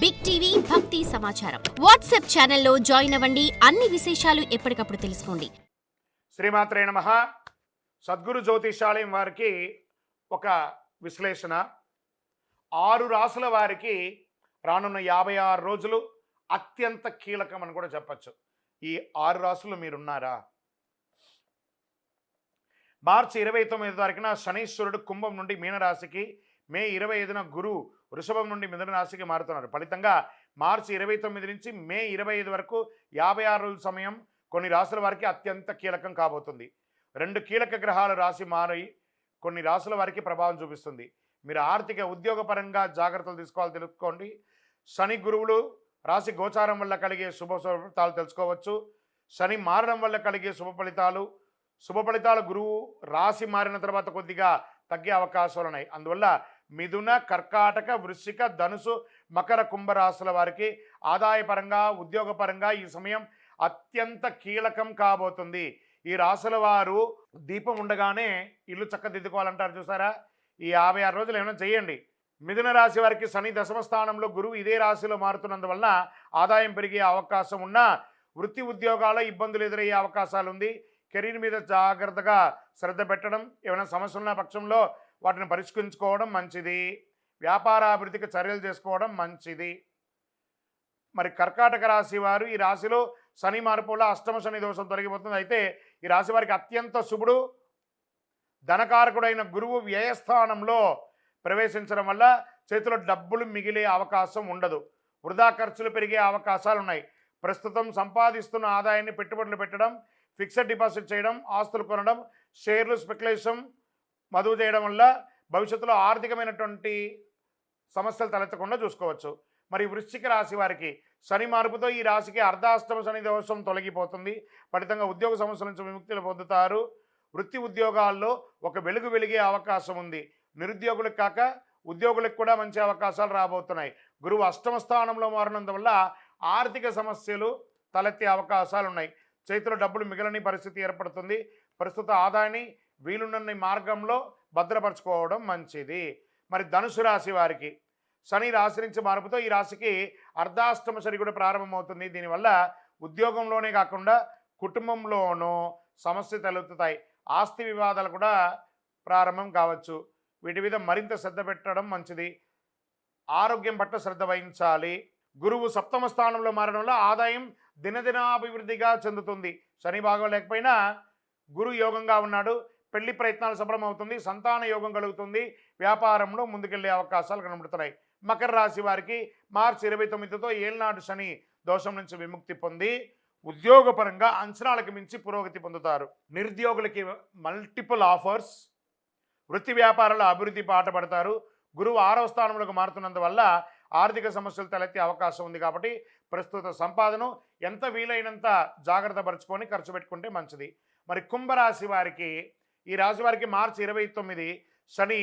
Big TV భక్తి సమాచారం WhatsApp ఛానల్లో జాయిన్ అవ్వండి. అన్ని విశేషాలు ఎప్పటికప్పుడు తెలుసుకోండి. శ్రీమాత్రే నమః. సద్గురు జ్యోతిషాలయం వారికి ఒక విశ్లేషణ. 6 రాసుల వారికి రానున్న 56 రోజులు అత్యంత కీలకం అని కూడా చెప్పచ్చు. ఈ 6 రాసులు మీరున్నారా? మార్చి 29 తారీఖున శనీశ్వరుడు కుంభం నుండి మీనరాశికి, మే 25న గురువు వృషభం నుండి మిథున రాశికి మారుతున్నారు. ఫలితంగా మార్చి 29 నుంచి మే 25 వరకు 56 రోజుల సమయం కొన్ని రాసుల వారికి అత్యంత కీలకం కాబోతుంది. 2 కీలక గ్రహాలు రాశి మారి కొన్ని రాసుల వారికి ప్రభావం చూపిస్తుంది. మీరు ఆర్థిక ఉద్యోగపరంగా జాగ్రత్తలు తీసుకోవాలి తెలుసుకోండి. శని గురువులు రాశి గోచారం వల్ల కలిగే శుభ ఫలితాలు తెలుసుకోవచ్చు. శని మారడం వల్ల కలిగే శుభ ఫలితాలు గురువు రాశి మారిన తర్వాత కొద్దిగా తగ్గే అవకాశాలు ఉన్నాయి. అందువల్ల మిథున, కర్కాటక, వృశ్చిక, ధనుసు, మకర, కుంభ రాశుల వారికి ఆదాయపరంగా ఉద్యోగపరంగా ఈ సమయం అత్యంత కీలకం కాబోతుంది. ఈ రాశుల వారు దీపం ఉండగానే ఇల్లు చక్కదిద్దుకోవాలంటారు చూసారా? ఈ 56 రోజులు ఏమైనా చేయండి. మిథున రాశి వారికి శని దశమ స్థానంలో, గురువు ఇదే రాశిలో మారుతున్నందువలన ఆదాయం పెరిగే అవకాశం ఉన్నా వృత్తి ఉద్యోగాల ఇబ్బందులు ఎదురయ్యే అవకాశాలు ఉంది. కెరీర్ మీద జాగ్రత్తగా శ్రద్ధ పెట్టడం, ఏమైనా సమస్యలు ఉన్న పక్షంలో వాటిని పరిష్కరించుకోవడం మంచిది. వ్యాపారాభివృద్ధికి చర్యలు చేసుకోవడం మంచిది. మరి కర్కాటక రాశి వారు, ఈ రాశిలో శని మార్పు వల్ల అష్టమ శని దోషం తొలగిపోతుంది. అయితే ఈ రాశి వారికి అత్యంత శుభుడు ధనకారకుడైన గురువు వ్యయస్థానంలో ప్రవేశించడం వల్ల చేతిలో డబ్బులు మిగిలే అవకాశం ఉండదు. వృధా ఖర్చులు పెరిగే అవకాశాలు ఉన్నాయి. ప్రస్తుతం సంపాదిస్తున్న ఆదాయాన్ని పెట్టుబడులు పెట్టడం, ఫిక్స్డ్ డిపాజిట్ చేయడం, ఆస్తులు కొనడం, షేర్లు స్పెక్యులేషన్ మదువు చేయడం వల్ల భవిష్యత్తులో ఆర్థికమైనటువంటి సమస్యలు తలెత్తకుండా చూసుకోవచ్చు. మరి వృశ్చిక రాశి వారికి శని మార్పుతో ఈ రాశికి అర్ధాష్టమ శని దోషం తొలగిపోతుంది. ఫలితంగా ఉద్యోగ సమస్యల నుంచి విముక్తులు పొందుతారు. వృత్తి ఉద్యోగాల్లో ఒక వెలుగు వెలిగే అవకాశం ఉంది. నిరుద్యోగులకు కాక ఉద్యోగులకు కూడా మంచి అవకాశాలు రాబోతున్నాయి. గురువు అష్టమ స్థానంలో మారినందువల్ల ఆర్థిక సమస్యలు తలెత్తే అవకాశాలు ఉన్నాయి. చేతిలో డబ్బులు మిగలని పరిస్థితి ఏర్పడుతుంది. ప్రస్తుత ఆదాయాన్ని వీలున్న మార్గంలో భద్రపరచుకోవడం మంచిది. మరి ధనుసు రాశి వారికి శని రాశి నుంచి మార్పుతో ఈ రాశికి అర్ధాష్టమ శని కూడా ప్రారంభమవుతుంది. దీనివల్ల ఉద్యోగంలోనే కాకుండా కుటుంబంలోనూ సమస్య తలెత్తుతాయి. ఆస్తి వివాదాలు కూడా ప్రారంభం కావచ్చు. వీటి మీద మరింత శ్రద్ధ పెట్టడం మంచిది. ఆరోగ్యం పట్ల శ్రద్ధ వహించాలి. గురువు సప్తమ స్థానంలో మారడం వల్ల ఆదాయం దినదినాభివృద్ధిగా చెందుతుంది. శని భాగం లేకపోయినా గురు యోగంగా ఉన్నాడు. పెళ్లి ప్రయత్నాలు సఫలమవుతుంది. సంతాన యోగం కలుగుతుంది. వ్యాపారంలో ముందుకెళ్లే అవకాశాలు కనబడుతున్నాయి. మకర రాశి వారికి మార్చి 29తో ఏళ్నాడు శని దోషం నుంచి విముక్తి పొంది ఉద్యోగపరంగా అంచనాలకు మించి పురోగతి పొందుతారు. నిరుద్యోగులకి మల్టిపుల్ ఆఫర్స్, వృత్తి వ్యాపారాల అభివృద్ధి బాటపడతారు. గురువు 6వ స్థానంలోకి మారుతున్నందువల్ల ఆర్థిక సమస్యలు తలెత్తే అవకాశం ఉంది. కాబట్టి ప్రస్తుత సంపాదన ఎంత వీలైనంత జాగ్రత్త పరుచుకొని ఖర్చు పెట్టుకుంటే మంచిది. మరి కుంభరాశి వారికి, ఈ రాశి వారికి మార్చి 29 శని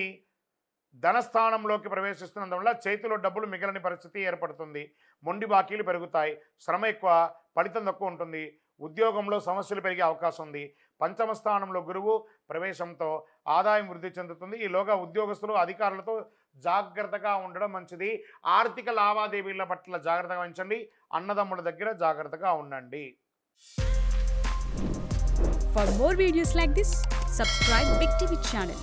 ధనస్థానంలోకి ప్రవేశిస్తున్నందువల్ల చేతిలో డబ్బులు మిగలని పరిస్థితి ఏర్పడుతుంది. మొండి బాకీలు పెరుగుతాయి. శ్రమ ఎక్కువ, ఫలితం తక్కువ ఉంటుంది. ఉద్యోగంలో సమస్యలు పెరిగే అవకాశం ఉంది. పంచమ స్థానంలో గురువు ప్రవేశంతో ఆదాయం వృద్ధి చెందుతుంది. ఈలోగా ఉద్యోగస్తులు అధికారులతో జాగ్రత్తగా ఉండడం మంచిది. ఆర్థిక లావాదేవీల పట్ల జాగ్రత్తగా వహించండి. అన్నదమ్ముల దగ్గర జాగ్రత్తగా ఉండండి. For more videos like this, subscribe Big TV channel.